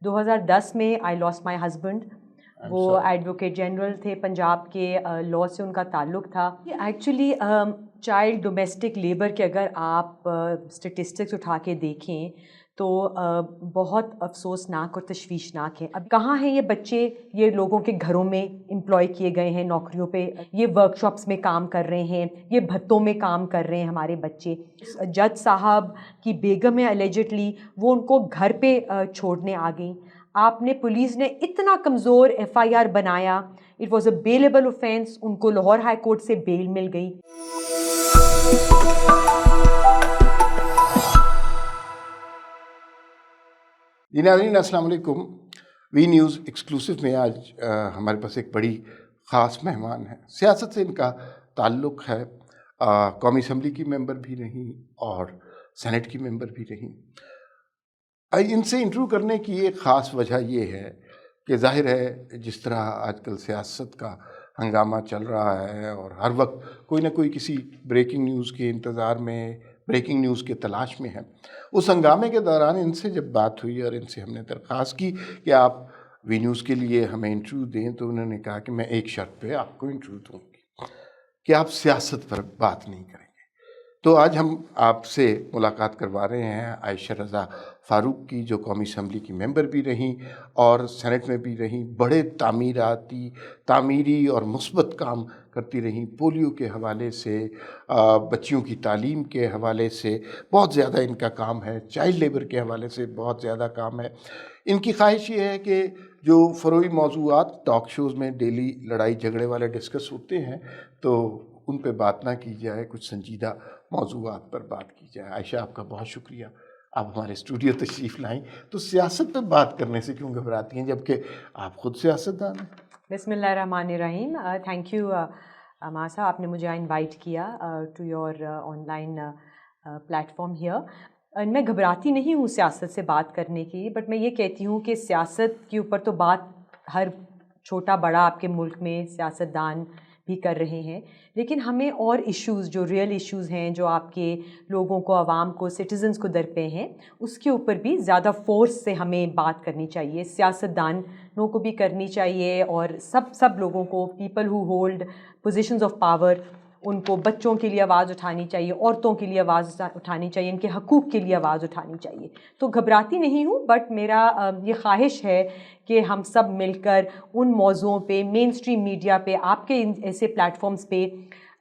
2010 میں I lost my husband. وہ advocate general تھے پنجاب کے, لاء سے ان کا تعلق تھا. ایکچولی چائلڈ ڈومیسٹک لیبر کے اگر آپ اسٹیٹسٹکس اٹھا کے دیکھیں تو بہت افسوسناک اور تشویشناک ہے. اب کہاں ہیں یہ بچے؟ یہ لوگوں کے گھروں میں امپلائی کیے گئے ہیں نوکریوں پہ, یہ ورک شاپس میں کام کر رہے ہیں, یہ بھتوں میں کام کر رہے ہیں ہمارے بچے. جج صاحب کی بیگم ہے الیجڈلی, وہ ان کو گھر پہ چھوڑنے آ گئیں. آپ نے پولیس نے اتنا کمزور ایف آئی آر بنایا, it was a bailable offence, ان کو لاہور ہائی کورٹ سے بیل مل گئی. جی ناظرین السلام علیکم. وی نیوز ایکسکلوسیو میں آج ہمارے پاس ایک بڑی خاص مہمان ہے. سیاست سے ان کا تعلق ہے, قومی اسمبلی کی ممبر بھی رہیں اور سینٹ کی ممبر بھی رہیں. ان سے انٹرویو کرنے کی ایک خاص وجہ یہ ہے کہ ظاہر ہے جس طرح آج کل سیاست کا ہنگامہ چل رہا ہے اور ہر وقت کوئی نہ کوئی کسی بریکنگ نیوز کے انتظار میں, بریکنگ نیوز کے تلاش میں ہے. اس ہنگامے کے دوران ان سے جب بات ہوئی اور ان سے ہم نے درخواست کی کہ آپ وی نیوز کے لیے ہمیں انٹرویو دیں, تو انہوں نے کہا کہ میں ایک شرط پہ آپ کو انٹرویو دوں گی کہ آپ سیاست پر بات نہیں کریں گے. تو آج ہم آپ سے ملاقات کروا رہے ہیں عائشہ رضا فاروق کی, جو قومی اسمبلی کی ممبر بھی رہیں اور سینٹ میں بھی رہیں. بڑے تعمیری اور مثبت کام کرتی رہیں, پولیو کے حوالے سے, بچیوں کی تعلیم کے حوالے سے بہت زیادہ ان کا کام ہے, چائلڈ لیبر کے حوالے سے بہت زیادہ کام ہے. ان کی خواہش یہ ہے کہ جو فروئی موضوعات ٹاک شوز میں ڈیلی لڑائی جھگڑے والے ڈسکس ہوتے ہیں تو ان پہ بات نہ کی جائے, کچھ سنجیدہ موضوعات پر بات کی جائے. عائشہ آپ کا بہت شکریہ, آپ ہمارے اسٹوڈیو تشریف لائیں. تو سیاست پہ بات کرنے سے کیوں گھبراتی ہیں جبکہ آپ خود سیاستدان ہیں؟ بسم اللہ الرحمن الرحیم. تھینک یو عمار صاحب, آپ نے مجھے انوائٹ کیا to your online platform here. میں گھبراتی نہیں ہوں سیاست سے بات کرنے کی, بٹ میں یہ کہتی ہوں کہ سیاست کے اوپر تو بات ہر چھوٹا بڑا آپ کے ملک میں سیاستدان بھی کر رہے ہیں, لیکن ہمیں اور ایشوز جو ریئل ایشوز ہیں, جو آپ کے لوگوں کو, عوام کو, سٹیزنز کو درپے ہیں, اس کے اوپر بھی زیادہ فورس سے ہمیں بات کرنی چاہیے. سیاستدانوں کو بھی کرنی چاہیے اور سب لوگوں کو, people who hold positions of power, ان کو بچوں کے لیے آواز اٹھانی چاہیے, عورتوں کے لیے آواز اٹھانی چاہیے, ان کے حقوق کے لیے آواز اٹھانی چاہیے. تو گھبراتی نہیں ہوں, بٹ میرا یہ خواہش ہے کہ ہم سب مل کر ان موضوعوں پہ, مین اسٹریم میڈیا پہ, آپ کے ایسے پلیٹ فارمز پہ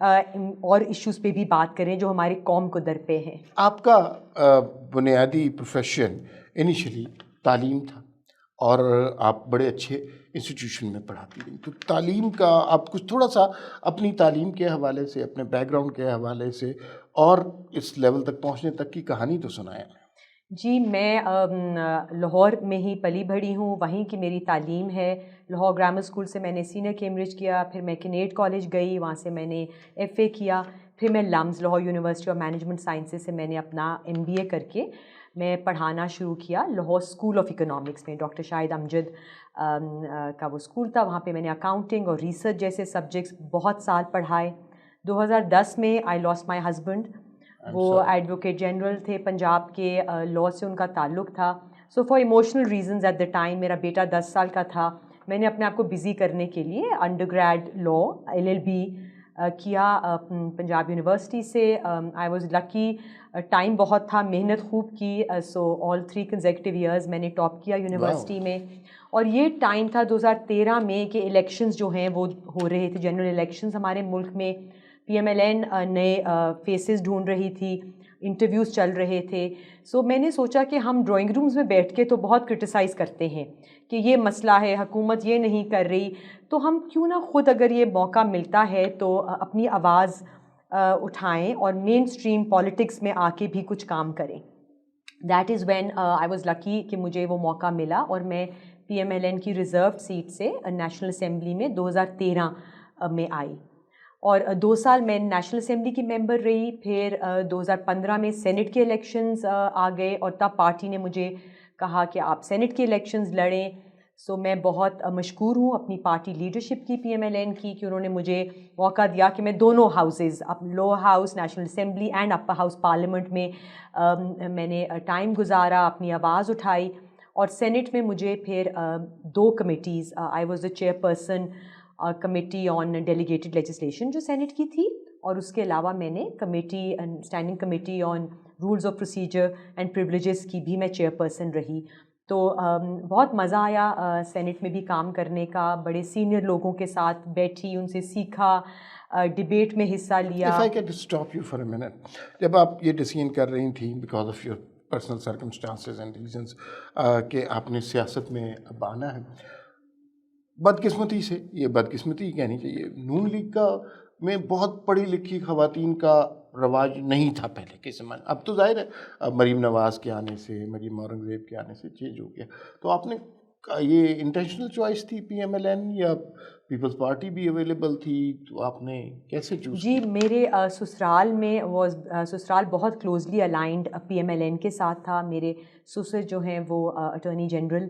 اور ایشوز پہ بھی بات کریں جو ہماری قوم کو درپے ہیں. آپ کا بنیادی پروفیشن انیشلی تعلیم تھا اور آپ بڑے اچھے انسٹیٹیوشن میں پڑھاتی رہی. تو تعلیم کا آپ کچھ تھوڑا سا اپنی تعلیم کے حوالے سے, اپنے بیک گراؤنڈ کے حوالے سے اور اس لیول تک پہنچنے تک کی کہانی تو سنائیں. جی, میں لاہور میں ہی پلی بڑھی ہوں, وہیں کی میری تعلیم ہے. لاہور گرامر اسکول سے میں نے سینئر کیمبرج کیا, پھر میں کینیڈ کالج گئی, وہاں سے میں نے ایف اے کیا. پھر میں LUMS Lahore university of management sciences سے میں نے اپنا ایم بی اے کر کے میں پڑھانا شروع کیا لاہور اسکول آف اکنامکس میں. ڈاکٹر شاہد امجد کا وہ اسکول تھا, وہاں پہ میں نے اکاؤنٹنگ اور ریسرچ جیسے سبجیکٹس بہت سال پڑھائے. 2010 میں آئی لاسٹ مائی ہسبینڈ. وہ ایڈوکیٹ جنرل تھے پنجاب کے, لاء سے ان کا تعلق تھا. So for emotional reasons at the time, میرا بیٹا 10 سال کا تھا, میں نے اپنے آپ کو بزی کرنے کے لیے انڈر گریڈ لاء LLB کیا پنجاب یونیورسٹی سے. آئی واز لکی, ٹائم بہت تھا, محنت خوب کی. سو آل 3 کنزیکٹیو ایئرز میں نے ٹاپ کیا یونیورسٹی میں. اور یہ ٹائم تھا 2013 میں کہ الیکشنز جو ہیں وہ ہو رہے تھے, جنرل الیکشنز ہمارے ملک میں. PMLN نئے فیسز ڈھونڈ رہی تھی, انٹرویوز چل رہے تھے. سو میں نے سوچا کہ ہم ڈرائنگ رومز میں بیٹھ کے تو بہت کرٹیسائز کرتے ہیں کہ یہ مسئلہ ہے, حکومت یہ نہیں کر رہی, تو ہم کیوں نہ خود اگر یہ موقع ملتا ہے تو اپنی آواز اٹھائیں اور مین اسٹریم پالیٹکس میں آ کے بھی کچھ کام کریں. That is when I was lucky کہ مجھے وہ موقع ملا اور میں PMLN کی ریزرو سیٹ سے نیشنل اسمبلی میں 2013 میں آئی. اور 2 سال میں نیشنل اسمبلی کی ممبر رہی. پھر 2015 میں سینٹ کے الیکشنز آ گئے اور تب پارٹی نے مجھے کہا کہ آپ سینٹ کے الیکشنز لڑیں. سو میں بہت مشکور ہوں اپنی پارٹی لیڈرشپ کی, PMLN کی, کہ انہوں نے مجھے موقع دیا کہ میں دونوں houses, lower house national assembly and upper house parliament میں میں نے ٹائم گزارا, اپنی آواز اٹھائی. اور سینٹ میں مجھے پھر 2 committees, I was the chairperson committee on delegated legislation جو سینٹ کی تھی، اور اس کے علاوہ میں نے committee standing committee on rules of procedure and privileges کی بھی میں چیئر پرسن رہی. تو بہت مزہ آیا سینٹ میں بھی کام کرنے کا، بڑے سینئر لوگوں کے ساتھ بیٹھی، ان سے سیکھا، ڈبیٹ میں حصہ لیا. If I can stop you for a minute. جب آپ یہ ڈیسیژن کر رہی تھیں because of your personal circumstances and reasons کہ آپ نے سیاست میں اب آنا ہے، بدقسمتی سے، یہ بدقسمتی ہی کہنی چاہیے، نون لیگ کا میں بہت پڑھی لکھی خواتین کا رواج نہیں تھا پہلے کے زمانے. اب تو ظاہر ہے اب مریم نواز کے آنے سے، مریم اورنگزیب کے آنے سے چینج ہو گیا. تو آپ نے یہ انٹینشنل چوائس تھی پی ایم ایل این یا پیپلز پارٹی بھی اویلیبل تھی، تو آپ نے کیسے چوز جی میرے سسرال میں سسرال بہت closely aligned P M L N کے ساتھ تھا. میرے سسر جو ہیں وہ attorney general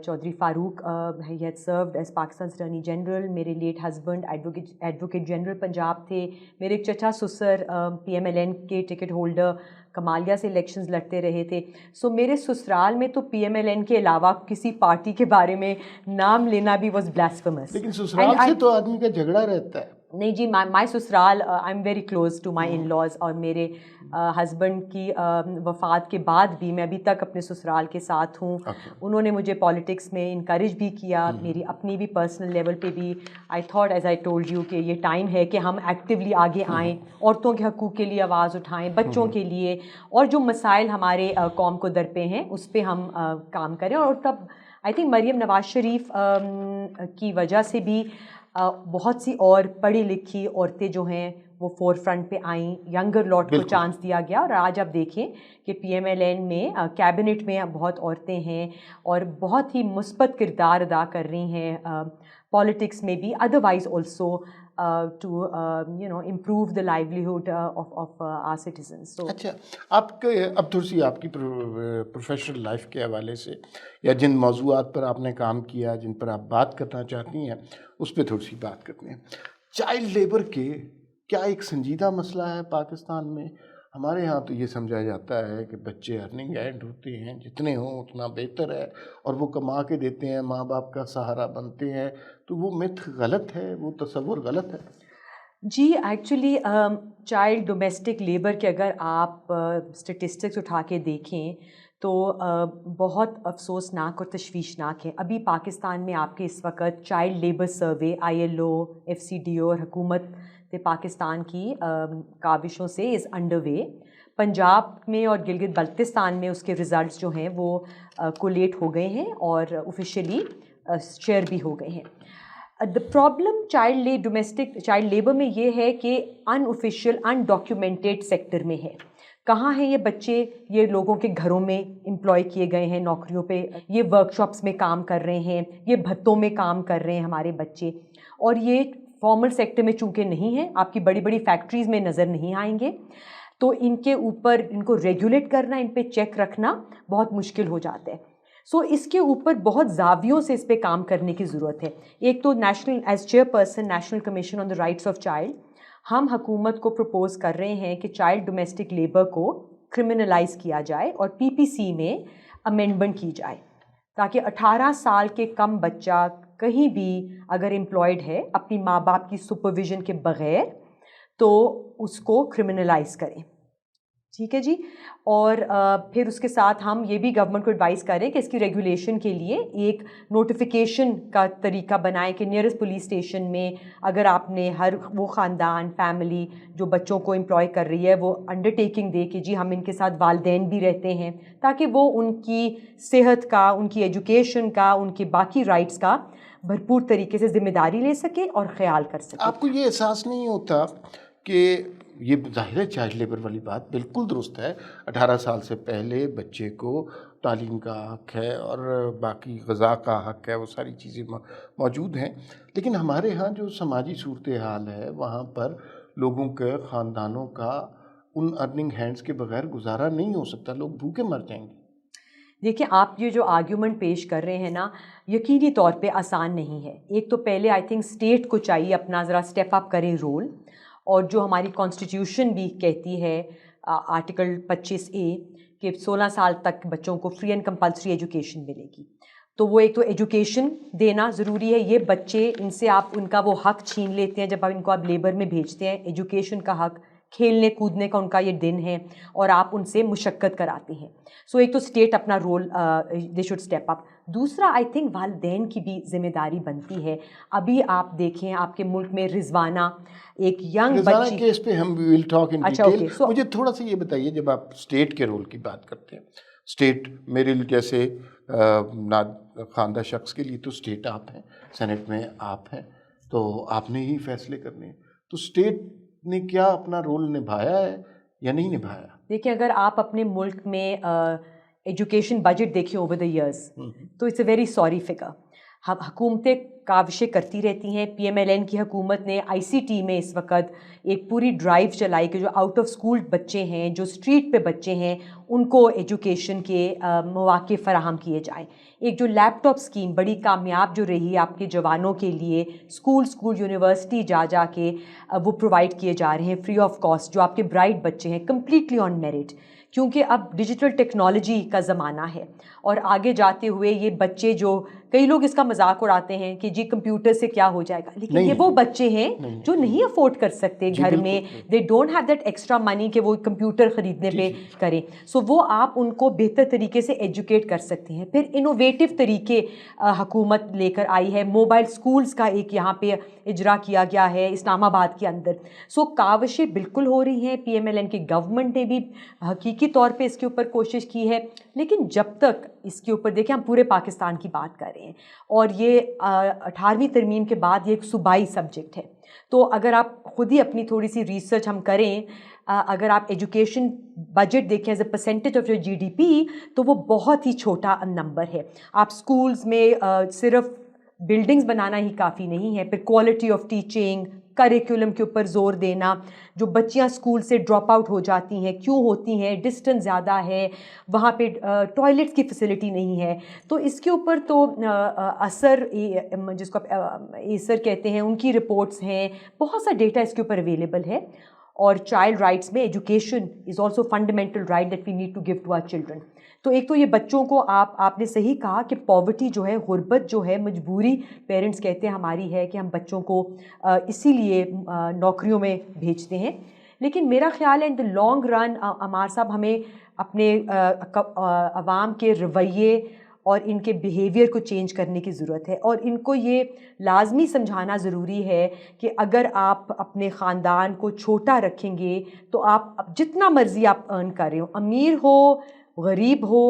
Chaudhry Farooq he had served as Pakistan attorney general. میرے late husband advocate general Punjab تھے. میرے ایک چچا سسر پی ایم ایل این کے ٹکٹ ہولڈر کمالیہ سے الیکشنز لڑتے رہے تھے. سو میرے سسرال میں تو پی ایم ایل این کے علاوہ کسی پارٹی کے بارے میں نام لینا بھی واز بلاسفیمس. لیکن سسرال سے تو آدمی کا جھگڑا رہتا ہے. نہیں جی، مائی سسرال I am very close to my in laws, اور میرے ہسبینڈ کی وفات کے بعد بھی میں ابھی تک اپنے سسرال کے ساتھ ہوں. انہوں نے مجھے پالیٹکس میں انکریج بھی کیا، میری اپنی بھی پرسنل لیول پہ بھی. I thought as I told you کہ یہ ٹائم ہے کہ ہم ایکٹیولی آگے آئیں، عورتوں کے حقوق کے لیے آواز اٹھائیں، بچوں کے لیے، اور جو مسائل ہمارے قوم کو درپے ہیں اس پہ ہم کام کریں. اور تب آئی تھنک مریم نواز شریف کی وجہ سے بھی بہت سی اور پڑھی لکھی عورتیں جو ہیں وہ فور فرنٹ پہ آئیں، ینگر لاٹ کو چانس دیا گیا. اور آج آپ دیکھیں کہ پی ایم ایل این میں کیبنٹ میں بہت عورتیں ہیں اور بہت ہی مثبت کردار ادا کر رہی ہیں پالیٹکس میں بھی، otherwise also to improve the livelihood of our citizens. اچھا، آپ کے اب تھوڑی سی آپ کی پروفیشنل لائف کے حوالے سے یا جن موضوعات پر آپ نے کام کیا، جن پر آپ بات کرنا چاہتی ہیں، اس پہ تھوڑی سی بات کرتے ہیں. چائلڈ لیبر کے کیا ایک سنجیدہ مسئلہ ہے پاکستان میں؟ ہمارے ہاں تو یہ سمجھا جاتا ہے کہ بچے ارننگ اینڈ ہوتے ہیں، جتنے ہوں اتنا بہتر ہے، اور وہ کما کے دیتے ہیں، ماں باپ کا سہارا بنتے ہیں. تو وہ متھ غلط ہے، وہ تصور غلط ہے. جی ایکچولی چائلڈ ڈومیسٹک لیبر کے اگر آپ اسٹیٹسٹکس اٹھا کے دیکھیں تو بہت افسوسناک اور تشویشناک ہے. ابھی پاکستان میں آپ کے اس وقت child labour survey ILO FCDO اور حکومت پاکستان کی کاوشوں سے از انڈر وے. پنجاب میں اور گلگت بلتستان میں اس کے ریزلٹس جو ہیں وہ کولیٹ ہو گئے ہیں اور آفیشیلی شیئر بھی ہو گئے ہیں. The problem domestic child labour میں یہ ہے کہ ان آفیشیل ان ڈاکیومنٹیڈ سیکٹر میں ہے. کہاں ہیں یہ بچے؟ یہ لوگوں کے گھروں میں امپلائی کیے گئے ہیں نوکریوں پہ، یہ ورک شاپس میں کام کر رہے ہیں، یہ بھتوں میں کام کر رہے ہیں ہمارے بچے. اور یہ فارمل سیکٹر میں چونکہ نہیں ہیں، آپ کی بڑی بڑی فیکٹریز میں نظر نہیں آئیں گے، تو ان کے اوپر ان کو ریگولیٹ کرنا، ان پہ چیک رکھنا بہت مشکل ہو جاتا ہے. سو اس کے اوپر بہت زاویوں سے اس پہ کام کرنے کی ضرورت ہے. ایک تو national as chair person national commission on the rights of child, ہم حکومت کو پرپوز کر رہے ہیں کہ چائلڈ ڈومیسٹک لیبر کو کرمنلائز کیا جائے اور PPC میں امینڈمنٹ کی جائے، تاکہ 18 سال کے کم بچہ کہیں بھی اگر امپلائڈ ہے اپنی ماں باپ کی سپرویژن کے بغیر تو اس کو کرمنلائز کریں. ٹھیک ہے جی. اور پھر اس کے ساتھ ہم یہ بھی گورنمنٹ کو ایڈوائز کریں کہ اس کی ریگولیشن کے لیے ایک نوٹیفیکیشن کا طریقہ بنائیں کہ نیئرسٹ پولیس اسٹیشن میں اگر آپ نے ہر وہ خاندان فیملی جو بچوں کو امپلائی کر رہی ہے وہ انڈرٹیکنگ دے کہ جی ہم ان کے ساتھ والدین بھی رہتے ہیں، تاکہ وہ ان کی صحت کا، ان کی ایجوکیشن کا، ان کے باقی رائٹس کا بھرپور طریقے سے ذمہ داری لے سکے اور خیال کر سکے. آپ کو یہ احساس نہیں ہوتا کہ یہ ظاہر ہے چائلڈ لیبر والی بات بالکل درست ہے، 18 سال سے پہلے بچے کو تعلیم کا حق ہے اور باقی غذا کا حق ہے، وہ ساری چیزیں موجود ہیں، لیکن ہمارے ہاں جو سماجی صورتحال ہے وہاں پر لوگوں کے خاندانوں کا ان ارننگ ہینڈز کے بغیر گزارا نہیں ہو سکتا، لوگ بھوکے مر جائیں گے. دیکھیں آپ یہ جو آرگیومنٹ پیش کر رہے ہیں نا، یقینی طور پہ آسان نہیں ہے. ایک تو پہلے آئی تھنک اسٹیٹ کو چاہیے اپنا ذرا اسٹیپ اپ کرے رول، اور جو ہماری کانسٹیٹیوشن بھی کہتی ہے آرٹیکل 25A کہ 16 سال تک بچوں کو فری اینڈ کمپلسری ایجوکیشن ملے گی. تو وہ ایک تو ایجوکیشن دینا ضروری ہے. یہ بچے ان سے آپ ان کا وہ حق چھین لیتے ہیں جب ان کو آپ لیبر میں بھیجتے ہیں. ایجوکیشن کا حق, کھیلنے کودنے کا ان کا یہ دن ہے, اور آپ ان سے مشقت کراتے ہیں. سو ایک تو اسٹیٹ اپنا رول دے شوڈ اسٹیپ اپ. دوسرا آئی تھنک والدین کی بھی ذمہ داری بنتی ہے. ابھی آپ دیکھیں آپ کے ملک میں رضوانہ ایک ینگ بچی, کیس پہ ہم ول ٹاک ان اچھا ڈیٹیل. اوکے. مجھے تھوڑا سا یہ بتائیے, جب آپ اسٹیٹ کے رول کی بات کرتے ہیں, اسٹیٹ میرے جیسے خواندہ شخص کے لیے تو اسٹیٹ آپ ہیں, سینٹ میں آپ ہیں, تو آپ نے ہی فیصلے کرنے ہیں. تو اسٹیٹ نے کیا اپنا رول نبھایا ہے یا نہیں نبھایا؟ دیکھیں اگر آپ اپنے ملک میں ایجوکیشن بجٹ دیکھیں اوور دا ایئرس تو it's a very sorry figure. حکومتیں کاوشیں کرتی رہتی ہیں. پی ایم ایل این کی حکومت نے آئی سی ٹی میں اس وقت ایک پوری ڈرائیو چلائی کہ جو آؤٹ آف اسکول بچے ہیں, جو اسٹریٹ پہ بچے ہیں, ان کو ایجوکیشن کے مواقع فراہم کیے جائیں. ایک جو لیپ ٹاپ اسکیم بڑی کامیاب جو رہی آپ کے جوانوں کے لیے, اسکول یونیورسٹی جا کے وہ پرووائڈ کیے جا رہے ہیں فری آف کاسٹ, جو آپ کے برائٹ بچے ہیں کمپلیٹلی آن میرٹ, کیونکہ اب ڈیجیٹل ٹیکنالوجی کا زمانہ ہے. اور آگے جاتے ہوئے یہ بچے جو کئی لوگ اس کا مذاق اڑاتے ہیں کہ جی کمپیوٹر سے کیا ہو جائے گا, لیکن یہ وہ بچے ہیں جو نہیں افورڈ کر سکتے گھر میں, they don't have that extra money کہ وہ کمپیوٹر خریدنے پہ کریں. سو وہ آپ ان کو بہتر طریقے سے ایجوکیٹ کر سکتے ہیں. پھر انوویٹو طریقے حکومت لے کر آئی ہے. موبائل اسکولس کا ایک یہاں پہ اجرا کیا گیا ہے اسلام آباد کے اندر. سو کاوشیں بالکل ہو رہی ہیں. پی ایم ایل این کی گورنمنٹ نے بھی حقیقی طور پہ اس کے اوپر کوشش کی ہے, لیکن جب تک اس کے اوپر دیکھیں ہم پورے پاکستان کی بات کر رہے ہیں, اور یہ 18ویں ترمیم کے بعد یہ ایک صوبائی سبجیکٹ ہے. تو اگر آپ خود ہی اپنی تھوڑی سی ریسرچ ہم کریں, اگر آپ ایجوکیشن بجٹ دیکھیں as a percentage of your G D P تو وہ بہت ہی چھوٹا نمبر ہے. آپ اسکولز میں صرف بلڈنگز بنانا ہی کافی نہیں ہے, پھر کوالٹی آف ٹیچنگ, کریکولم کے اوپر زور دینا. جو بچیاں اسکول سے ڈراپ آؤٹ ہو جاتی ہیں کیوں ہوتی ہیں, ڈسٹنس زیادہ ہے, وہاں پہ ٹوائلٹس کی فیسلٹی نہیں ہے. تو اس کے اوپر تو اثر جس کو ایسر کہتے ہیں ان کی رپورٹس ہیں, بہت سا ڈیٹا اس کے اوپر اویلیبل ہے. اور چائلڈ رائٹس میں education is also fundamental right that we need to give to our children. تو ایک تو یہ بچوں کو آپ نے صحیح کہا کہ پاورٹی جو ہے, غربت جو ہے, مجبوری پیرنٹس کہتے ہیں ہماری ہے کہ ہم بچوں کو اسی لیے نوکریوں میں بھیجتے ہیں. لیکن میرا خیال ہے ان دا لانگ رن عمار صاحب ہمیں اپنے عوام کے رویے اور ان کے بیہیویئر کو چینج کرنے کی ضرورت ہے, اور ان کو یہ لازمی سمجھانا ضروری ہے کہ اگر آپ اپنے خاندان کو چھوٹا رکھیں گے تو آپ جتنا مرضی آپ ارن کر رہے ہو, امیر ہو غریب ہو,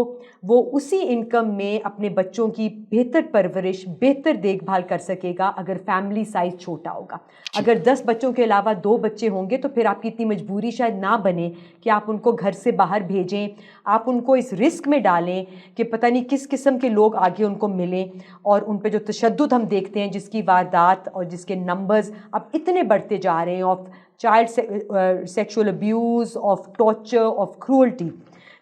وہ اسی انکم میں اپنے بچوں کی بہتر پرورش, بہتر دیکھ بھال کر سکے گا اگر فیملی سائز چھوٹا ہوگا. اگر 10 بچوں کے علاوہ 2 بچے ہوں گے تو پھر آپ کی اتنی مجبوری شاید نہ بنے کہ آپ ان کو گھر سے باہر بھیجیں, آپ ان کو اس رسک میں ڈالیں کہ پتہ نہیں کس قسم کے لوگ آگے ان کو ملیں, اور ان پہ جو تشدد ہم دیکھتے ہیں, جس کی واردات اور جس کے نمبرز اب اتنے بڑھتے جا رہے ہیں, of child sexual abuse, of torture, of cruelty.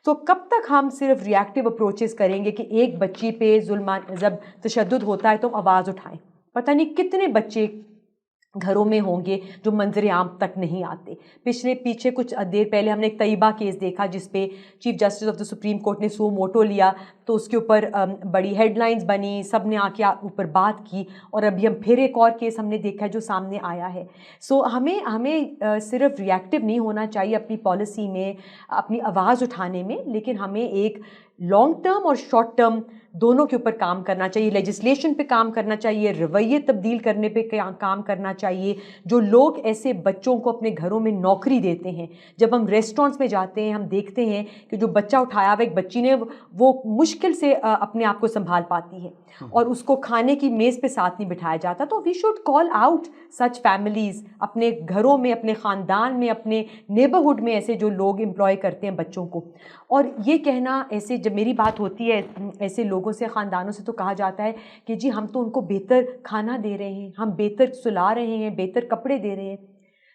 تو کب تک ہم صرف ری ایکٹیو اپروچز کریں گے کہ ایک بچی پہ ظلم جب تشدد ہوتا ہے تو ہم آواز اٹھائیں؟ پتہ نہیں کتنے بچے گھروں میں ہوں گے جو منظر عام تک نہیں آتے. پیچھے کچھ دیر پہلے ہم نے ایک طیبہ کیس دیکھا جس پہ chief justice of the supreme court نے سو موٹو لیا, تو اس کے اوپر بڑی ہیڈ لائنز بنی, سب نے آ کے اوپر بات کی, اور ابھی ہم پھر ایک اور کیس ہم نے دیکھا جو سامنے آیا ہے. سو ہمیں صرف ری ایکٹیو نہیں ہونا چاہیے اپنی پالیسی میں, اپنی آواز اٹھانے میں, لیکن ہمیں ایک لانگ ٹرم اور شارٹ ٹرم دونوں کے اوپر کام کرنا چاہیے. لیجسلیشن پہ کام کرنا چاہیے, رویے تبدیل کرنے پہ کام کرنا چاہیے. جو لوگ ایسے بچوں کو اپنے گھروں میں نوکری دیتے ہیں, جب ہم ریسٹورینٹس میں جاتے ہیں ہم دیکھتے ہیں کہ جو بچہ اٹھایا ہوا ایک بچی نے, وہ مشکل سے اپنے آپ کو سنبھال پاتی ہے, اور اس کو کھانے کی میز پہ ساتھ نہیں بٹھایا جاتا. تو we should call out such families, اپنے گھروں میں, اپنے خاندان میں, اپنے نیبرہڈ میں ایسے جو لوگ امپلوائے کرتے ہیں بچوں کو. اور یہ کہنا ایسے, جب میری بات ہوتی ہے ایسے لوگوں سے, خاندانوں سے, تو کہا جاتا ہے کہ جی ہم تو ان کو بہتر کھانا دے رہے ہیں, ہم بہتر سلا رہے ہیں, بہتر کپڑے دے رہے ہیں.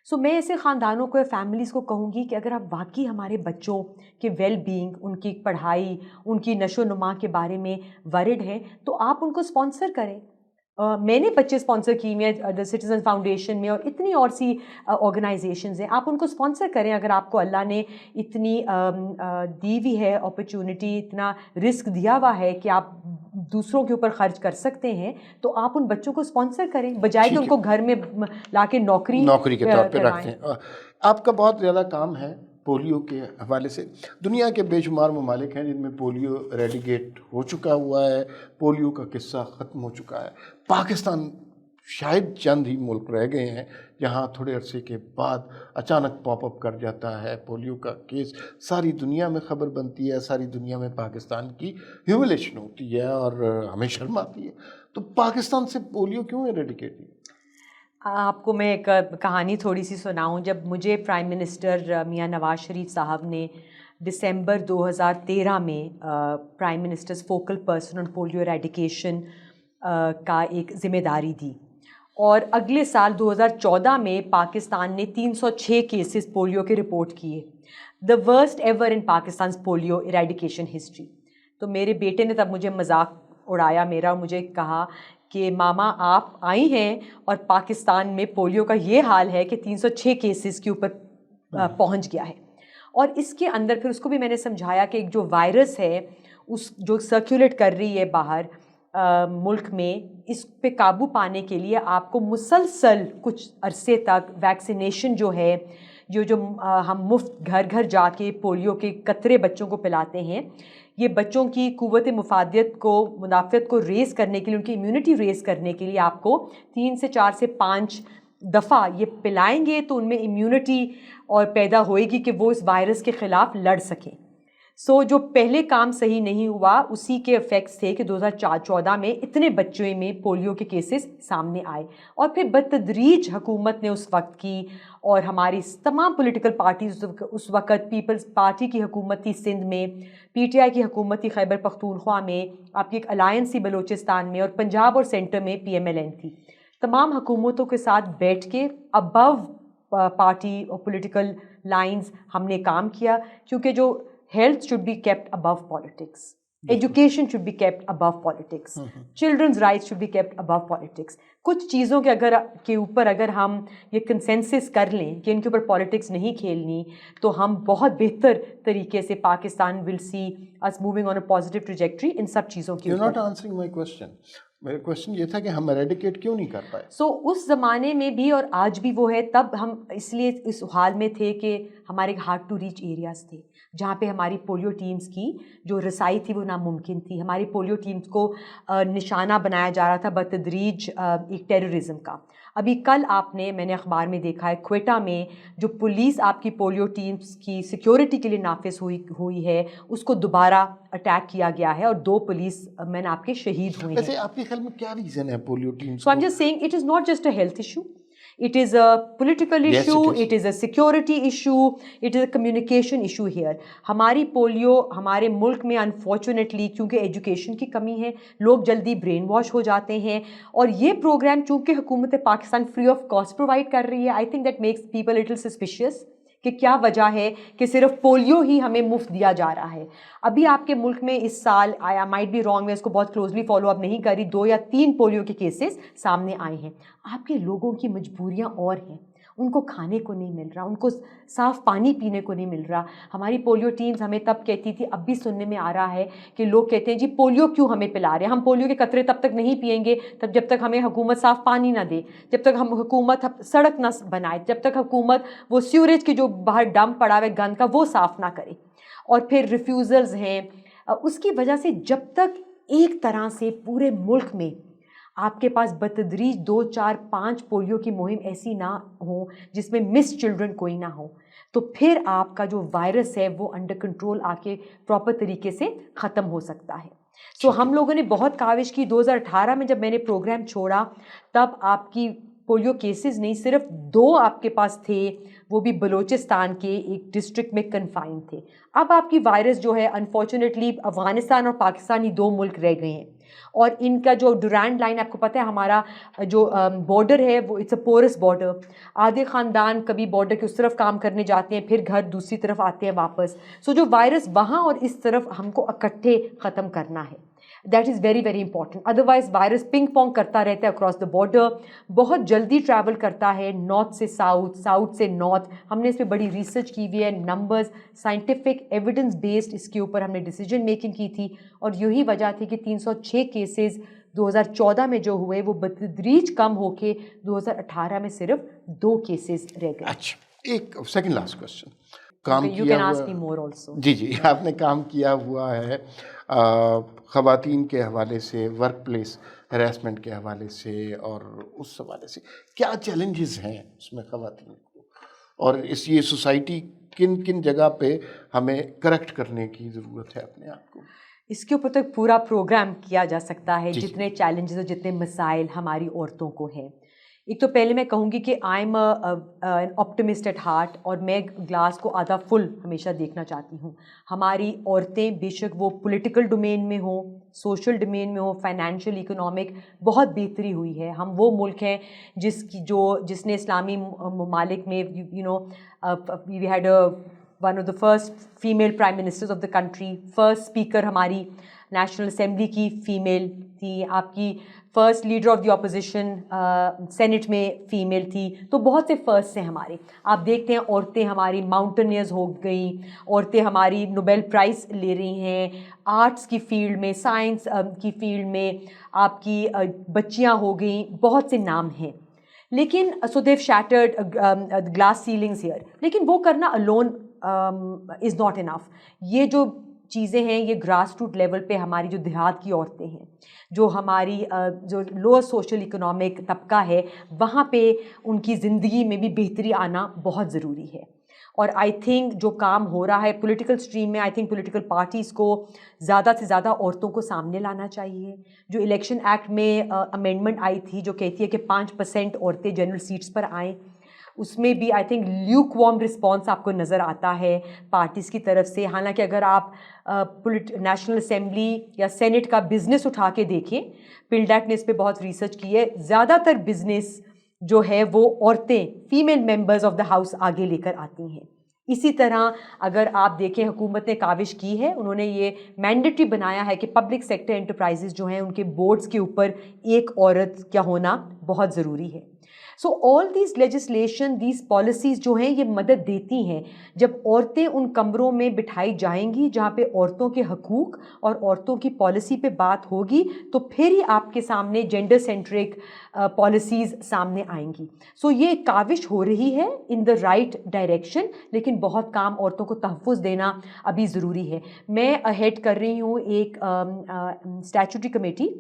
سو میں ایسے خاندانوں کو, فیملیز کو کہوں گی کہ اگر آپ واقعی ہمارے بچوں کے ویل بینگ, ان کی پڑھائی, ان کی نشو و نما کے بارے میں ورڈ ہیں, تو آپ ان کو اسپانسر کریں. میں نے بچے اسپانسر کی میں دا سٹیزن فاؤنڈیشن میں اور اتنی اور سی آرگنائزیشنز ہیں. آپ ان کو اسپانسر کریں اگر آپ کو اللہ نے اتنی دی ہوئی ہے اپرچونٹی, اتنا رسک دیا ہوا ہے کہ آپ دوسروں کے اوپر خرچ کر سکتے ہیں, تو آپ ان بچوں کو اسپانسر کریں بجائے کہ ان کو گھر میں لا کے نوکری کے طور پہ رکھتے ہیں. آپ کا بہت زیادہ کام ہے پولیو کے حوالے سے. دنیا کے بے شمار ممالک ہیں جن میں پولیو ریڈیکیٹ ہو چکا ہوا ہے, پولیو کا قصہ ختم ہو چکا ہے. پاکستان شاید چند ہی ملک رہ گئے ہیں جہاں تھوڑے عرصے کے بعد اچانک پاپ اپ کر جاتا ہے پولیو کا کیس, ساری دنیا میں خبر بنتی ہے, ساری دنیا میں پاکستان کی ہیوملیشن ہوتی ہے اور ہمیں شرم آتی ہے. تو پاکستان سے پولیو کیوں ایریڈیکیٹ نہیں؟ آپ کو میں ایک کہانی تھوڑی سی سناؤں. جب مجھے پرائم منسٹر میاں نواز شریف صاحب نے دسمبر 2013 میں prime ministers focal person on polio eradication کا ایک ذمہ داری دی, اور اگلے سال 2014 میں پاکستان نے 306 کیسز پولیو کے رپورٹ کیے, the worst ever in Pakistan polio eradication history. تو میرے بیٹے نے تب مجھے مذاق اڑایا میرا, اور مجھے کہا کہ ماما آپ آئی ہیں اور پاکستان میں پولیو کا یہ حال ہے کہ 306 کیسز کے اوپر پہنچ گیا ہے. اور اس کے اندر پھر اس کو بھی میں نے سمجھایا کہ ایک جو وائرس ہے اس جو سرکولیٹ کر رہی ہے باہر ملک میں, اس پہ قابو پانے کے لیے آپ کو مسلسل کچھ عرصے تک ویکسینیشن جو ہے, جو ہم مفت گھر گھر جا کے پولیو کے قطرے بچوں کو پلاتے ہیں, یہ بچوں کی قوت مدافعت کو ریز کرنے کے لیے, ان کی امیونٹی ریز کرنے کے لیے آپ کو 3 سے 4 سے 5 دفعہ یہ پلائیں گے تو ان میں امیونٹی اور پیدا ہوئے گی کہ وہ اس وائرس کے خلاف لڑ سکیں. سو جو پہلے کام صحیح نہیں ہوا اسی کے افیکٹس تھے کہ 2014 میں اتنے بچوں میں پولیو کے کیسز سامنے آئے, اور پھر بتدریج حکومت نے اس وقت کی, اور ہماری تمام پولیٹیکل پارٹیز اس وقت, پیپلز پارٹی کی حکومت تھی سندھ میں, پی ٹی آئی کی حکومت تھی خیبر پختونخوا میں, آپ کی ایک الائنس تھی بلوچستان میں, اور پنجاب اور سینٹر میں پی ایم ایل این تھی. تمام حکومتوں کے ساتھ بیٹھ کے ابو پارٹی اور پولیٹیکل لائنز ہم نے کام کیا, کیونکہ جو health should be kept above politics, education should be kept above politics, children's rights should be kept above politics. کچھ چیزوں کے اوپر اگر ہم یہ کنسنسس کر لیں کہ ان کے اوپر پالیٹکس نہیں کھیلنی, تو ہم بہت بہتر طریقے سے Pakistan will see us moving on a positive trajectory ان سب چیزوں کے اوپر. You're not answering my question. میرا کوشچن یہ تھا کہ ہم ایریڈیکیٹ کیوں نہیں کر پائے. سو اس زمانے میں بھی اور آج بھی وہ ہے, تب ہم اس لیے اس حال میں تھے کہ ہمارے ہارڈ ٹو ریچ ایریاز تھے جہاں پہ ہماری پولیو ٹیمز کی جو رسائی تھی وہ ناممکن تھی. ہماری پولیو ٹیمز کو نشانہ بنایا جا رہا تھا بتدریج ایک ٹیررزم کا. ابھی کل میں نے اخبار میں دیکھا ہے کوئٹہ میں جو پولیس آپ کی پولیو ٹیمز کی سیکیورٹی کے لیے نافذ ہوئی ہے, اس کو دوبارہ اٹیک کیا گیا ہے اور 2 پولیس مین آپ کے شہید ہوئے ہیں. ویسے آپ کے خیال میں کیا ریزن ہے polio teams So I'm just saying it is not just a health issue. It is a political issue, it is a security issue, it is a communication issue here. ہماری پولیو ہمارے ملک میں unfortunately کیونکہ education کی کمی ہے, لوگ جلدی brain wash ہو جاتے ہیں, اور یہ پروگرام چونکہ حکومت Pakistan free of cost provide کر رہی ہے, I think that makes people little suspicious کہ کیا وجہ ہے کہ صرف پولیو ہی ہمیں مفت دیا جا رہا ہے. ابھی آپ کے ملک میں اس سال آئی مائٹ بی رانگ, میں اس کو بہت کلوزلی فالو اپ نہیں کری, 2 یا 3 پولیو کے کیسز سامنے آئے ہیں. آپ کے لوگوں کی مجبوریاں اور ہیں, ان کو کھانے کو نہیں مل رہا, ان کو صاف پانی پینے کو نہیں مل رہا. ہماری پولیو ٹیمز ہمیں تب کہتی تھی, اب بھی سننے میں آ رہا ہے کہ لوگ کہتے ہیں جی پولیو کیوں ہمیں پلا رہے ہیں, ہم پولیو کے قطرے تب تک نہیں پئیں گے جب تک ہمیں حکومت صاف پانی نہ دے, جب تک ہم حکومت سڑک نہ بنائے, جب تک حکومت وہ سیوریج کے جو باہر ڈمپ پڑا ہوا ہے گند کا وہ صاف نہ کرے. اور پھر ریفیوزلز ہیں. اس کی وجہ سے جب تک ایک طرح سے پورے ملک میں آپ کے پاس بتدریج 2, 4, 5 پولیو کی مہم ایسی نہ ہو جس میں مس چلڈرن کوئی نہ ہو, تو پھر آپ کا جو وائرس ہے وہ انڈر کنٹرول آ کے پراپر طریقے سے ختم ہو سکتا ہے. سو ہم لوگوں نے بہت کاوش کی. 2018 میں جب میں نے پروگرام چھوڑا تب آپ کی پولیو کیسز نہیں, صرف 2 آپ کے پاس تھے, وہ بھی بلوچستان کے ایک ڈسٹرکٹ میں کنفائن تھے. اب آپ کی وائرس جو ہے انفارچونیٹلی افغانستان اور پاکستان ہی 2 ملک رہ گئے ہیں, اور ان کا جو ڈورانڈ لائن آپ کو پتہ ہے ہمارا جو بارڈر ہے وہ اٹس اے پورس بارڈر. آدھے خاندان کبھی بارڈر کے اس طرف کام کرنے جاتے ہیں, پھر گھر دوسری طرف آتے ہیں واپس. سو جو وائرس وہاں اور اس طرف ہم کو اکٹھے ختم کرنا ہے. That is very very important. Otherwise virus ping pong کرتا رہتا ہے اکراس دا بارڈر, بہت جلدی ٹریول کرتا ہے نارتھ سے ساؤتھ, ساؤتھ سے نارتھ. ہم نے اس پہ بڑی ریسرچ کی ہوئی ہے, نمبرز, سائنٹیفک ایویڈنس بیسڈ اس کے اوپر ہم نے ڈیسیجن میکنگ کی تھی, اور یہی وجہ تھی کہ 306 کیسز 2014 میں جو ہوئے وہ بتدریج کم ہو کے 2018 میں صرف 2 کیسز رہ گئے. اچھا, ایک second last question. Come you can ask me more also. جی آپ نے کام کیا ہوا ہے خواتین کے حوالے سے, ورک پلیس ہراسمنٹ کے حوالے سے, اور اس حوالے سے کیا چیلنجز ہیں اس میں خواتین کو, اور یہ سوسائٹی کن کن جگہ پہ ہمیں کریکٹ کرنے کی ضرورت ہے اپنے آپ کو؟ اس کے اوپر تو ایک پورا پروگرام کیا جا سکتا ہے, جتنے چیلنجز اور جتنے مسائل ہماری عورتوں کو ہیں. ایک تو پہلے میں کہوں گی کہ I am an optimist at heart, اور میں گلاس کو آدھا فل ہمیشہ دیکھنا چاہتی ہوں. ہماری عورتیں بے شک وہ پولیٹیکل ڈومین میں ہوں, سوشل ڈومین میں ہوں, فائنینشیل, اکنامک, بہت بہتری ہوئی ہے. ہم وہ ملک ہیں جس نے اسلامی ممالک میں we had one of the first female prime ministers of the country, first speaker ہماری نیشنل اسمبلی کی فیمیل تھی, آپ کی first leader of the opposition senate میں فیمیل تھی. تو بہت سے فرسٹ ہیں ہمارے. آپ دیکھتے ہیں عورتیں ہماری ماؤنٹینئرز ہو گئیں, عورتیں ہماری نوبیل پرائز لے رہی ہیں آرٹس کی فیلڈ میں, سائنس کی فیلڈ میں, آپ کی بچیاں ہو گئیں, بہت سے نام ہیں. لیکن سو دیو شیٹرڈ گلاس سیلنگز ہیئر, لیکن وہ کرنا الون از ناٹ انف. یہ جو چیزیں ہیں یہ گراس روٹ لیول پہ ہماری جو دیہات کی عورتیں ہیں, جو ہماری جو لوور سوشل اکنامک طبقہ ہے, وہاں پہ ان کی زندگی میں بھی بہتری آنا بہت ضروری ہے. اور آئی تھنک جو کام ہو رہا ہے پولیٹیکل اسٹریم میں, آئی تھنک پولیٹیکل پارٹیز کو زیادہ سے زیادہ عورتوں کو سامنے لانا چاہیے. جو الیکشن ایکٹ میں امینڈمنٹ آئی تھی جو کہتی ہے کہ 5% عورتیں جنرل سیٹس پر آئیں, اس میں بھی I think Luke warm response آپ کو نظر آتا ہے پارٹیز کی طرف سے. حالانکہ اگر آپ نیشنل اسمبلی یا سینٹ کا بزنس اٹھا کے دیکھیں, پلڈیٹ نے اس پہ بہت ریسرچ کی ہے, زیادہ تر بزنس جو ہے وہ عورتیں, female members of the house آگے لے کر آتی ہیں. اسی طرح اگر آپ دیکھیں حکومت نے کاوش کی ہے, انہوں نے یہ مینڈیٹری بنایا ہے کہ پبلک سیکٹر انٹرپرائزز جو ہیں ان کے بورڈز کے اوپر ایک عورت کا ہونا بہت ضروری ہے. So all these legislation, these policies جو ہیں یہ مدد دیتی ہیں. جب عورتیں ان کمروں میں بٹھائی جائیں گی جہاں پہ عورتوں کے حقوق اور عورتوں کی پالیسی پہ بات ہوگی, تو پھر ہی آپ کے سامنے جینڈر سینٹرک پالیسیز سامنے آئیں گی. سو یہ کاوش ہو رہی ہے ان دا رائٹ ڈائریکشن, لیکن بہت کام عورتوں کو تحفظ دینا ابھی ضروری ہے. میں ہیڈ کر رہی ہوں ایک statutory committee,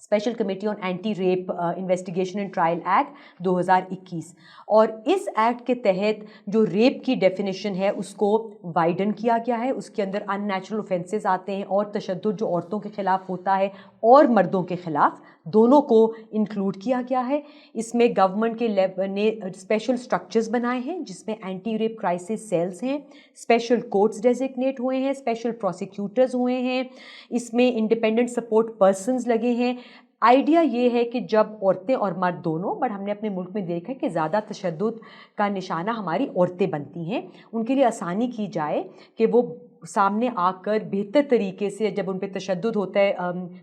special committee on anti rape investigation and trial act 2021, اور اس ایکٹ کے تحت جو ریپ کی ڈیفینیشن ہے اس کو وائڈن کیا گیا ہے. اس کے اندر ان نیچرل اوفینسز آتے ہیں, اور تشدد جو عورتوں کے خلاف ہوتا ہے اور مردوں کے خلاف, دونوں کو انکلوڈ کیا گیا ہے. اس میں گورنمنٹ کے نے اسپیشل اسٹرکچرز بنائے ہیں جس میں اینٹی ریپ کرائسس سیلز ہیں, اسپیشل کورٹس ڈیزگنیٹ ہوئے ہیں, اسپیشل پروسیکیوٹرز ہوئے ہیں, اس میں انڈیپینڈنٹ سپورٹ پرسنز لگے ہیں. آئیڈیا یہ ہے کہ جب عورتیں اور مرد دونوں, بٹ ہم نے اپنے ملک میں دیکھا ہے کہ زیادہ تشدد کا نشانہ ہماری عورتیں بنتی ہیں, ان کے لیے آسانی کی جائے کہ وہ سامنے آ کر بہتر طریقے سے, جب ان پہ تشدد ہوتا ہے,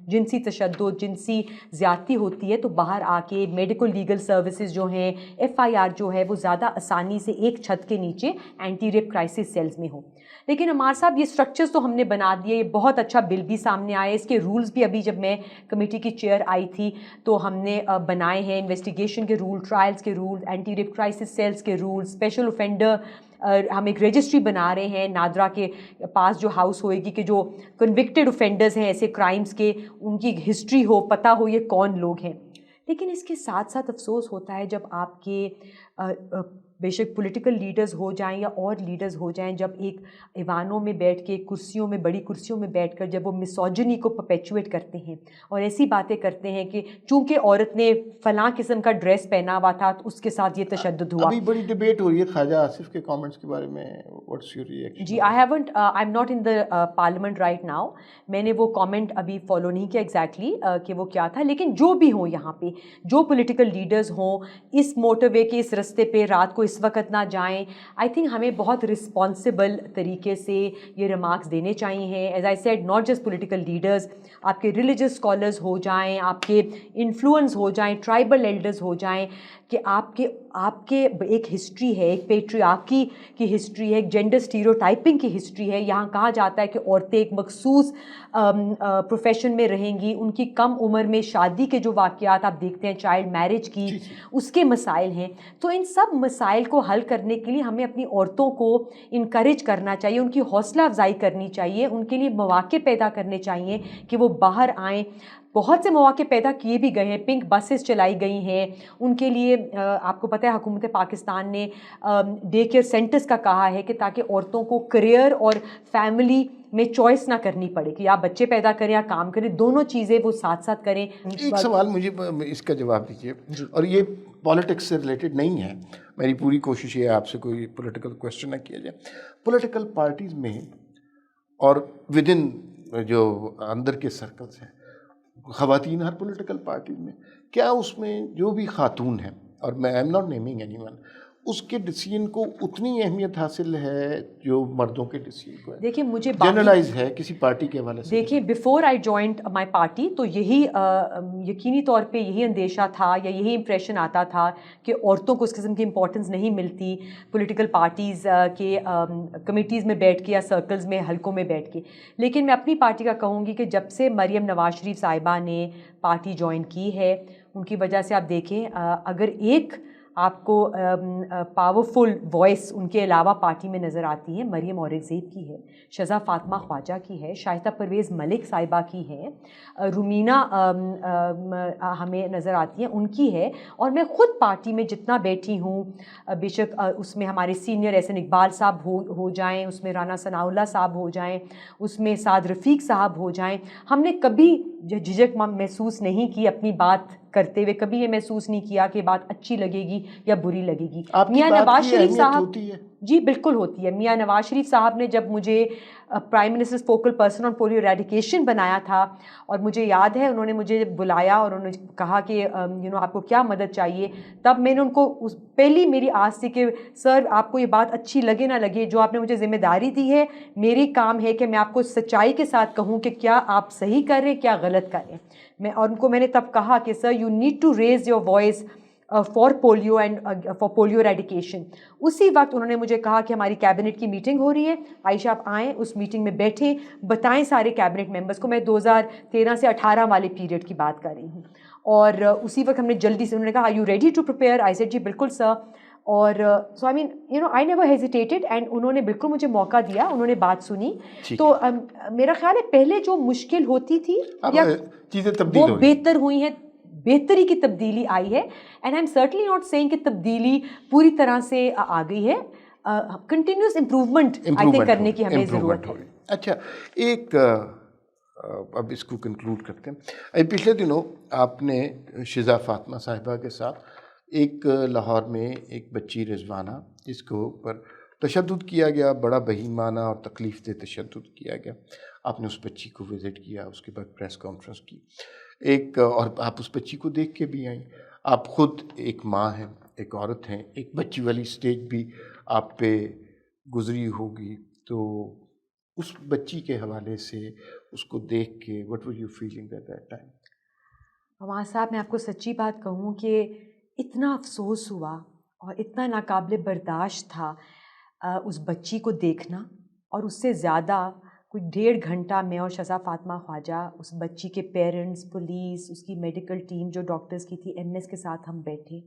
جنسی تشدد, جنسی زیادتی ہوتی ہے, تو باہر آ کے میڈیکل لیگل سروسز جو ہیں, FIR جو ہے وہ زیادہ آسانی سے ایک چھت کے نیچے اینٹی ریپ کرائسس سیلز میں ہوں. لیکن عمار صاحب یہ اسٹرکچرز تو ہم نے بنا دیے, یہ بہت اچھا بل بھی سامنے آئے, اس کے رولز بھی ابھی جب میں کمیٹی کی چیئر آئی تھی تو ہم نے بنائے ہیں, انویسٹیگیشن کے رول, ٹرائلز کے rule, anti rape crisis cells کے رول, اسپیشل اوفینڈر, ہم ایک رجسٹری بنا رہے ہیں نادرا کے پاس جو ہاؤس ہوئے گی کہ جو کنوکٹڈ اوفینڈرز ہیں ایسے کرائمز کے, ان کی ہسٹری ہو, پتہ ہو یہ کون لوگ ہیں. لیکن اس کے ساتھ ساتھ افسوس ہوتا ہے جب آپ کے بے شک پولیٹیکل لیڈرز ہو جائیں یا اور لیڈرز ہو جائیں, جب ایک ایوانوں میں بیٹھ کے, کرسیوں میں, بڑی کرسیوں میں بیٹھ کر جب وہ مسوجنی کو پرپیچویٹ کرتے ہیں اور ایسی باتیں کرتے ہیں کہ چونکہ عورت نے فلاں قسم کا ڈریس پہنا ہوا تھا تو اس کے ساتھ یہ تشدد ہوا. ابھی بڑی ڈیبیٹ ہو رہی ہے خواجہ آصف کے کامنٹس کے بارے میں, واٹس یور ریئیکشن؟ جی I am not in the parliament right now, میں نے وہ کامنٹ ابھی فالو نہیں کیا ایگزیکٹلی کہ وہ کیا تھا. لیکن جو بھی ہوں یہاں پہ جو پولیٹیکل لیڈرز ہوں, اس موٹر وے کے اس رستے پہ رات کو اس وقت نہ جائیں. آئی تھنک ہمیں بہت رسپانسبل طریقے سے یہ ریمارکس دینے چاہیے. As I said, not just political leaders, آپ کے ریلیجس اسکالرز ہو جائیں, آپ کے انفلوئنس ہو جائیں, ٹرائبل ایلڈرز ہو جائیں, کہ آپ کے ایک ہسٹری ہے, ایک پیٹریارکی کی ہسٹری ہے, ایک جینڈر اسٹیریوٹائپنگ کی ہسٹری ہے. یہاں کہا جاتا ہے کہ عورتیں ایک مخصوص پروفیشن میں رہیں گی, ان کی کم عمر میں شادی کے جو واقعات آپ دیکھتے ہیں, چائلڈ میرج کی, اس کے مسائل ہیں. تو ان سب مسائل کو حل کرنے کے لیے ہمیں اپنی عورتوں کو انکریج کرنا چاہیے, ان کی حوصلہ افزائی کرنی چاہیے, ان کے لیے مواقع پیدا کرنے چاہیے کہ وہ باہر آئیں. بہت سے مواقع پیدا کیے بھی گئے ہیں, پنک بسز چلائی گئی ہیں ان کے لیے. آپ کو پتہ ہے حکومت پاکستان نے ڈے کیئر سینٹرز کا کہا ہے کہ تاکہ عورتوں کو کریئر اور فیملی میں چوائس نہ کرنی پڑے, کہ آپ بچے پیدا کریں یا کام کریں, دونوں چیزیں وہ ساتھ ساتھ کریں. ایک سوال مجھے اس کا جواب دیجیے, اور یہ پالیٹکس سے ریلیٹڈ نہیں ہے, میری پوری کوشش یہ ہے آپ سے کوئی پولیٹیکل کویسچن نہ کیا جائے. پولیٹیکل پارٹیز میں اور ود ان جو اندر کے سرکلز ہیں, خواتین ہر پولیٹیکل پارٹیز میں, کیا اس میں جو بھی خاتون ہیں, اور میں I am not naming anyone, اس کے ڈیسیژن کو اتنی اہمیت حاصل ہے جو مردوں کے ڈیسیژن کو ہے؟ دیکھیں مجھے جنرلائز ہے کسی پارٹی کے حوالے سے. دیکھیں before I joined my party تو یہی یقینی طور پہ یہی اندیشہ تھا یا یہی امپریشن آتا تھا کہ عورتوں کو اس قسم کی امپورٹنس نہیں ملتی پولیٹیکل پارٹیز کے کمیٹیز میں بیٹھ کے یا سرکلز میں, حلقوں میں بیٹھ کے. لیکن میں اپنی پارٹی کا کہوں گی کہ جب سے مریم نواز شریف صاحبہ نے پارٹی جوائن کی ہے, ان کی وجہ سے آپ دیکھیں اگر ایک آپ کو پاورفل وائس ان کے علاوہ پارٹی میں نظر آتی ہے, مریم اورنگزیب کی ہے, شذا فاطمہ خواجہ کی ہے, شائستہ پرویز ملک صاحبہ کی ہے, رومینہ ہمیں نظر آتی ہیں ان کی ہے. اور میں خود پارٹی میں جتنا بیٹھی ہوں, بے شک اس میں ہمارے سینئر احسن اقبال صاحب ہو جائیں, اس میں رانا ثناء اللہ صاحب ہو جائیں, اس میں سعد رفیق صاحب ہو جائیں, ہم نے کبھی جھجک محسوس نہیں کی اپنی بات کرتے ہوئے, کبھی یہ محسوس نہیں کیا کہ بات اچھی لگے گی یا بری لگے گی. میاں نواز شریف صاحب, جی بالکل ہوتی ہے. میاں نواز شریف صاحب نے جب مجھے prime minister focal person on polio eradication بنایا تھا, اور مجھے یاد ہے انہوں نے مجھے بلایا اور انہوں نے کہا کہ آپ کو کیا مدد چاہیے, تب میں نے ان کو پہلی میری آس تھی کہ سر آپ کو یہ بات اچھی لگے نہ لگے, جو آپ نے مجھے ذمہ داری دی ہے, میری کام ہے کہ میں آپ کو سچائی کے ساتھ کہوں کہ کیا آپ صحیح کر رہے ہیں کیا غلط کر رہے ہیں. اور ان کو میں نے تب کہا کہ sir you need to raise your voice for polio and for polio eradication. اسی وقت انہوں نے مجھے کہا کہ ہماری کیبنٹ کی میٹنگ ہو رہی ہے, عائشہ آپ آئیں, اس میٹنگ میں بیٹھیں, بتائیں سارے کیبنٹ ممبرس کو. میں 2013 سے 18 والے پیریڈ کی بات کر رہی ہوں. اور اسی وقت ہم نے جلدی سے, انہوں نے کہا are you ready to prepare, I said جی بالکل سر. اور سو آئی مین آئی نیور ہیزیٹیٹڈ, اینڈ انہوں نے بالکل مجھے موقع دیا, انہوں نے بات سنی. تو میرا خیال ہے پہلے جو مشکل ہوتی تھی یا چیزیں وہ بہتر ہوئی ہیں, بہتری کی تبدیلی آئی ہے. And I am certainly not seeing کہ تبدیلی پوری طرح سے آ گئی ہے, کنٹینیوس امپروومنٹ آئی تھنک کرنے کی ہمیں ضرورت ہے. اچھا, ایک اب اس کو کنکلوڈ کرتے ہیں. پچھلے دنوں آپ نے شذا فاطمہ صاحبہ کے ساتھ ایک لاہور میں ایک بچی رضوانہ جس کو اوپر تشدد کیا گیا, بڑا بہیمانہ اور تکلیف دہ تشدد کیا گیا, آپ نے اس بچی کو وزٹ کیا, اس کے بعد پریس کانفرنس کی ایک, اور آپ اس بچی کو دیکھ کے بھی آئیں. آپ خود ایک ماں ہیں, ایک عورت ہیں, ایک بچی والی سٹیج بھی آپ پہ گزری ہوگی, تو اس بچی کے حوالے سے اس کو دیکھ کے what were you feeling at that time? وہاں صاحب میں آپ کو سچی بات کہوں کہ اتنا افسوس ہوا اور اتنا ناقابل برداشت تھا اس بچی کو دیکھنا, اور اس سے زیادہ کوئی 1.5 گھنٹہ میں اور شذا فاطمہ خواجہ, اس بچی کے پیرنٹس, پولیس, اس کی میڈیکل ٹیم جو ڈاکٹرز کی تھی, ایم ایس کے ساتھ ہم بیٹھے,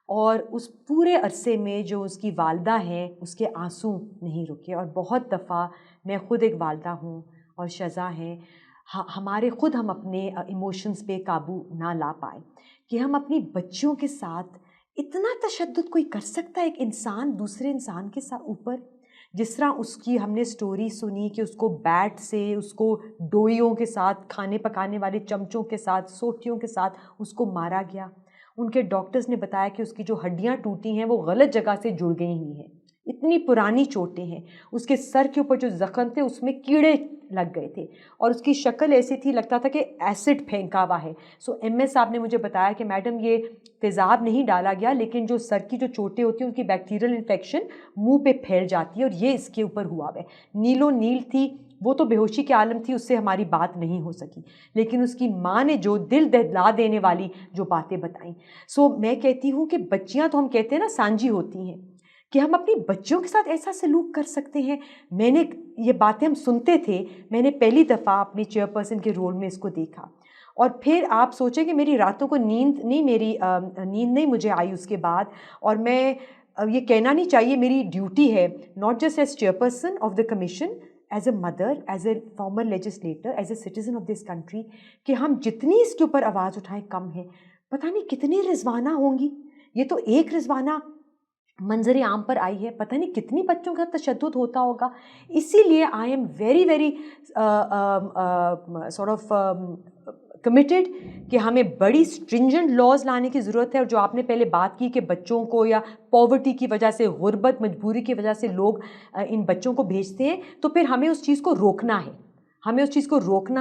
اور اس پورے عرصے میں جو اس کی والدہ ہیں اس کے آنسو نہیں رکے. اور بہت دفعہ میں خود ایک والدہ ہوں اور شذا ہیں, ہمارے خود ہم اپنے ایموشنز پہ قابو نہ لا پائے کہ ہم اپنی بچیوں کے ساتھ اتنا تشدد کوئی کر سکتا ہے, ایک انسان دوسرے انسان کے ساتھ اوپر. جس طرح اس کی ہم نے سٹوری سنی کہ اس کو بیٹ سے, اس کو ڈوئیوں کے ساتھ, کھانے پکانے والے چمچوں کے ساتھ, سوٹیوں کے ساتھ اس کو مارا گیا. ان کے ڈاکٹرز نے بتایا کہ اس کی جو ہڈیاں ٹوٹی ہیں وہ غلط جگہ سے جڑ گئی ہوئی ہیں, اتنی پرانی چوٹیں ہیں. اس کے سر کے اوپر جو زخم تھے اس میں کیڑے لگ گئے تھے اور اس کی شکل ایسی تھی لگتا تھا کہ ایسڈ پھینکا ہوا ہے. سو ایم ایس صاحب نے مجھے بتایا کہ میڈم یہ تیزاب نہیں ڈالا گیا لیکن جو سر کی جو چوٹیں ہوتی ہیں ان کی بیکٹیریل انفیکشن منہ پہ پھیل جاتی ہے اور یہ اس کے اوپر ہوا ہے. نیلو نیل تھی, وہ تو بے ہوشی کے عالم تھی, اس سے ہماری بات نہیں ہو سکی, لیکن اس کی ماں نے جو دل دہلا دینے والی جو باتیں بتائیں. سو میں کہتی ہوں کہ بچیاں تو ہم کہتے ہیں نا سانجی ہوتی ہیں, کہ ہم اپنی بچیوں کے ساتھ ایسا سلوک کر سکتے ہیں. میں نے یہ باتیں ہم سنتے تھے, میں نے پہلی دفعہ اپنی چیئرپرسن کے رول میں اس کو دیکھا. اور پھر آپ سوچیں کہ میری راتوں کو نیند نہیں مجھے آئی اس کے بعد. اور میں یہ کہنا نہیں چاہیے, میری ڈیوٹی ہے not just as chairperson of the commission, as a mother, as a former legislator, as a citizen of this country, کہ ہم جتنی اس کے اوپر آواز اٹھائیں کم ہے. پتہ نہیں کتنی رضوانہ ہوں گی, یہ تو ایک رضوانہ منظر عام پر آئی ہے, پتہ نہیں کتنی بچوں کا تشدد ہوتا ہوگا. اسی لیے آئی am very very sort of committed کہ ہمیں بڑی اسٹرنجنٹ لاز لانے کی ضرورت ہے. اور جو آپ نے پہلے بات کی کہ بچوں کو یا پاورٹی کی وجہ سے, غربت, مجبوری کی وجہ سے لوگ ان بچوں کو بھیجتے ہیں, تو پھر ہمیں اس چیز کو روکنا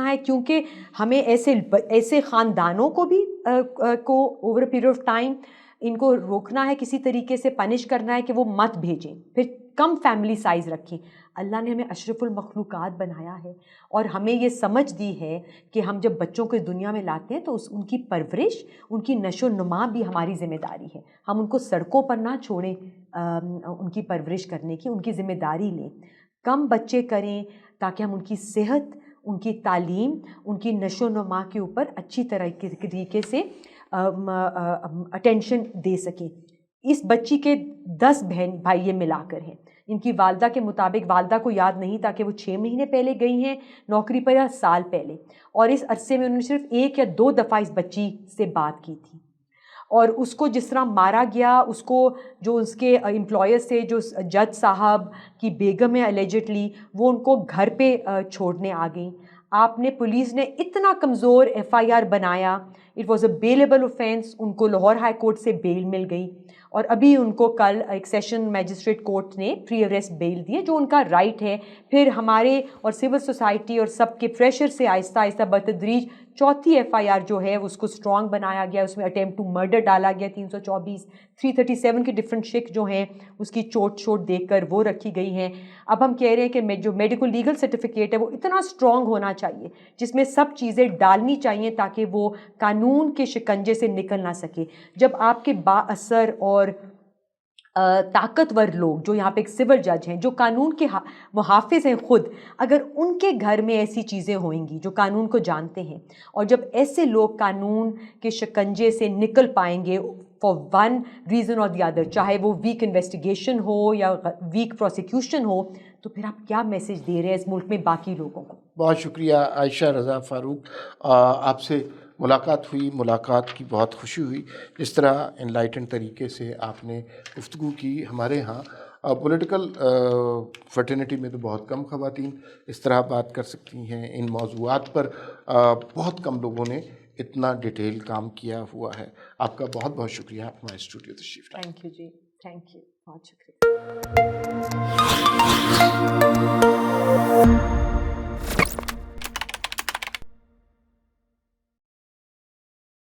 ہے, کیونکہ ہمیں ایسے خاندانوں کو بھی over a period of time ان کو روکنا ہے, کسی طریقے سے پنش کرنا ہے کہ وہ مت بھیجیں, پھر کم فیملی سائز رکھیں. اللہ نے ہمیں اشرف المخلوقات بنایا ہے اور ہمیں یہ سمجھ دی ہے کہ ہم جب بچوں کو اس دنیا میں لاتے ہیں تو ان کی پرورش, ان کی نشو و نما بھی ہماری ذمہ داری ہے. ہم ان کو سڑکوں پر نہ چھوڑیں, ان کی پرورش کرنے کی ان کی ذمہ داری لیں. کم بچے کریں تاکہ ہم ان کی صحت, ان کی تعلیم, ان کی نشو و نما کے اوپر اچھی طریقے سے اٹینشن دے سکیں. اس بچی کے 10 بہن بھائی یہ ملا کر ہیں. ان کی والدہ کے مطابق والدہ کو یاد نہیں تھا کہ وہ 6 مہینے پہلے گئی ہیں نوکری پر یا سال پہلے, اور اس عرصے میں انہوں نے صرف 1 یا 2 دفعہ اس بچی سے بات کی تھی. اور اس کو جس طرح مارا گیا, اس کو جو اس کے امپلائر سے, جو جج صاحب کی بیگم ہے الیجڈلی, وہ ان کو گھر پہ چھوڑنے آ گئیں. آپ نے پولیس نے اتنا کمزور FIR بنایا, it was a bailable offence. ان کو لاہور ہائی کورٹ سے بیل مل گئی اور ابھی ان کو کل ایک سیشن میجسٹریٹ کورٹ نے پری اریسٹ بیل دی ہے, جو ان کا رائٹ ہے. پھر ہمارے اور سول سوسائٹی اور سب کے پریشر سے آہستہ آہستہ بتدریج چوتھی FIR جو ہے اس کو اسٹرانگ بنایا گیا. اس میں اٹیمپٹ ٹو مرڈر ڈالا گیا 324, 337 کی ڈفرینٹ شک جو ہیں اس کی چوٹ دیکھ کر وہ رکھی گئی ہیں. اب ہم کہہ رہے ہیں کہ جو میڈیکل لیگل سرٹیفکیٹ ہے وہ اتنا اسٹرانگ ہونا چاہیے جس میں سب چیزیں ڈالنی چاہیے تاکہ وہ قانون کے شکنجے سے نکل نہ سکے. جب آپ کے با اثر اور طاقتور لوگ جو یہاں پہ ایک سول جج ہیں, جو قانون کے محافظ ہیں خود, اگر ان کے گھر میں ایسی چیزیں ہوئیں گی جو قانون کو جانتے ہیں, اور جب ایسے لوگ قانون کے شکنجے سے نکل پائیں گے فار ون ریزن اور دی ادر, چاہے وہ ویک انویسٹیگیشن ہو یا ویک پروسیکیوشن ہو, تو پھر آپ کیا میسج دے رہے ہیں اس ملک میں باقی لوگوں کو. بہت شکریہ عائشہ رضا فاروق, آپ سے ملاقات کی بہت خوشی ہوئی. جس طرح انلائٹن طریقے سے آپ نے گفتگو کی. ہمارے ہاں پولیٹیکل فرٹرنیٹی میں تو بہت کم خواتین اس طرح بات کر سکتی ہیں ان موضوعات پر. بہت کم لوگوں نے اتنا ڈیٹیل کام کیا ہوا ہے. آپ کا بہت بہت شکریہ ہمارے اسٹوڈیو تشریف لائے. تھینک یو جی, تھینک یو, بہت شکریہ.